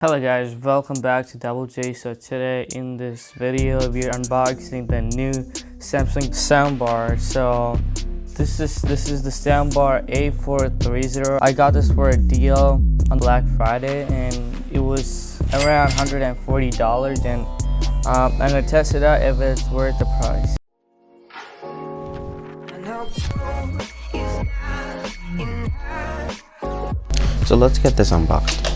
Hello guys, welcome back to Double J. So today in this video we're unboxing the new Samsung soundbar. So this is the Soundbar A430. I got this for a deal on Black Friday and it was around $140, and I'm gonna test it out if it's worth the price. So let's get this unboxed.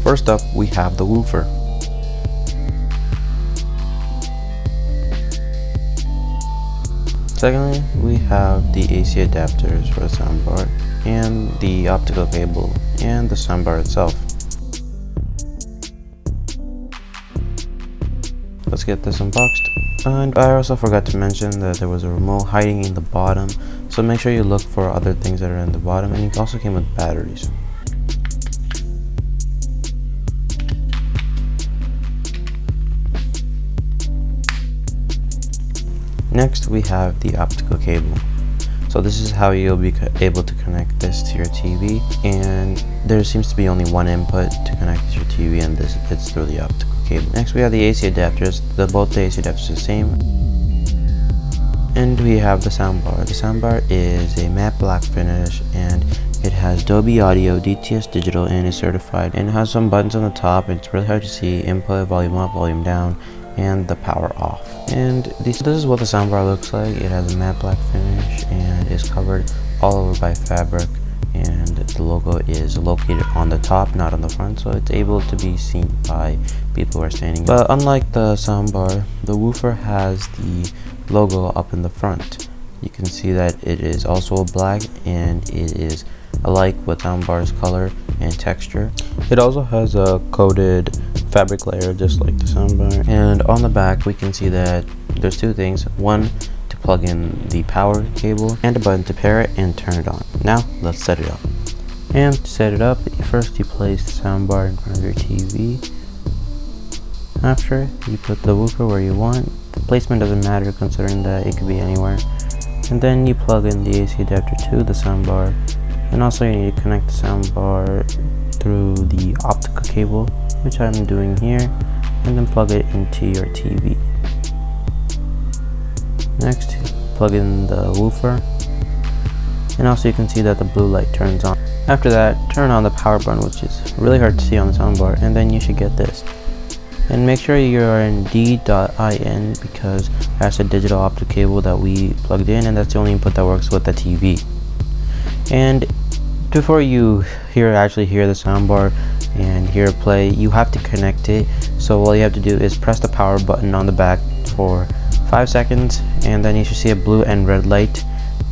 First up, we have the woofer. Secondly, we have the AC adapters for the soundbar, and the optical cable, and the soundbar itself. Let's get this unboxed. And I also forgot to mention that there was a remote hiding in the bottom, so make sure you look for other things that are in the bottom, and it also came with batteries. Next, we have the optical cable. So this is how you'll be able to connect this to your TV, and there seems to be only one input to connect to your TV, and it's through the optical cable. Next, we have the AC adapters. Both the AC adapters are the same. And we have the soundbar. The soundbar is a matte black finish, and it has Dolby Audio, DTS Digital, and is certified. And it has some buttons on the top. It's really hard to see: input, volume up, volume down, and the power off. And this is what the soundbar looks like. It has a matte black finish and is covered all over by fabric, and the logo is located on the top, not on the front, so it's able to be seen by people who are standing. But unlike the soundbar, the woofer has the logo up in the front. You can see that it is also black, and it is alike with soundbar's color and texture. It also has a coated fabric layer just like the soundbar, and on the back we can see that there's two things: one to plug in the power cable, and a button to pair it and turn it on. Now let's set it up. And to set it up, first you place the soundbar in front of your TV. After, you put the woofer where you want. The placement doesn't matter, considering that it could be anywhere. And then you plug in the AC adapter to the soundbar, and also you need to connect the soundbar through the optical cable, which I'm doing here, and then plug it into your TV. Next, plug in the woofer, and also you can see that the blue light turns on. After that, turn on the power button, which is really hard to see on the soundbar, and then you should get this. And make sure you're in D.IN, because that's a digital optical cable that we plugged in, and that's the only input that works with the TV. And before you actually hear the soundbar and hear it play, you have to connect it. So all you have to do is press the power button on the back for 5 seconds, and then you should see a blue and red light.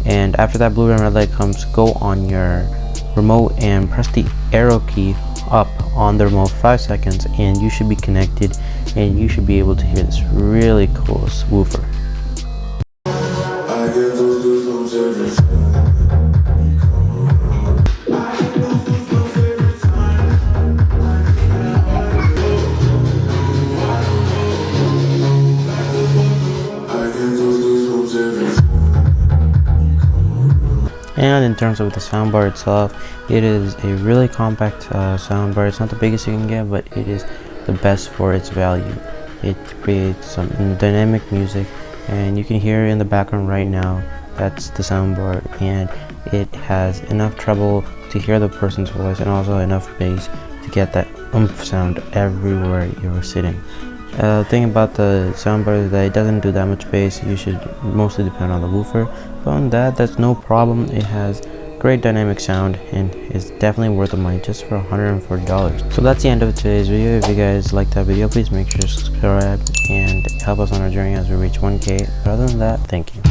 And after that blue and red light comes, go on your remote and press the arrow key up on the remote for 5 seconds, and you should be connected, and you should be able to hear this really cool woofer. And in terms of the soundbar itself, it is a really compact soundbar. It's not the biggest you can get, but it is the best for its value. It creates some dynamic music, and you can hear in the background right now. That's the soundbar, and it has enough treble to hear the person's voice, and also enough bass to get that oomph sound everywhere you're sitting. The thing about the soundbar is that it doesn't do that much bass. You should mostly depend on the woofer, but on that's no problem. It has great dynamic sound and is definitely worth the money just for $140. So that's the end of today's video. If you guys liked that video, please make sure to subscribe and help us on our journey as we reach 1K. But other than that, thank you.